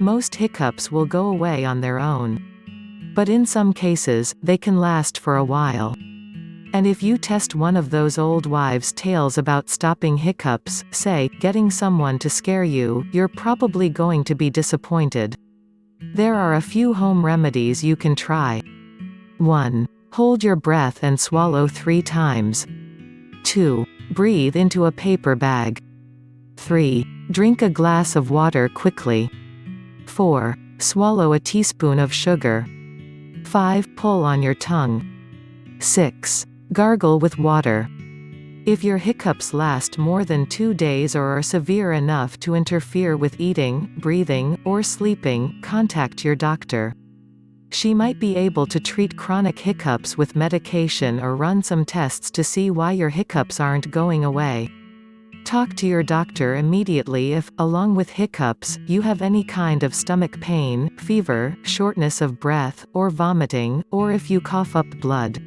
Most hiccups will go away on their own. But in some cases, they can last for a while. And if you test one of those old wives' tales about stopping hiccups, say, getting someone to scare you, you're probably going to be disappointed. There are a few home remedies you can try. 1. Hold your breath and swallow 3 times. 2. Breathe into a paper bag. 3. Drink a glass of water quickly. 4. Swallow a teaspoon of sugar. 5. Pull on your tongue. 6. Gargle with water. If your hiccups last more than 2 days or are severe enough to interfere with eating, breathing, or sleeping, contact your doctor. She might be able to treat chronic hiccups with medication or run some tests to see why your hiccups aren't going away. Talk to your doctor immediately if, along with hiccups, you have any kind of stomach pain, fever, shortness of breath, or vomiting, or if you cough up blood.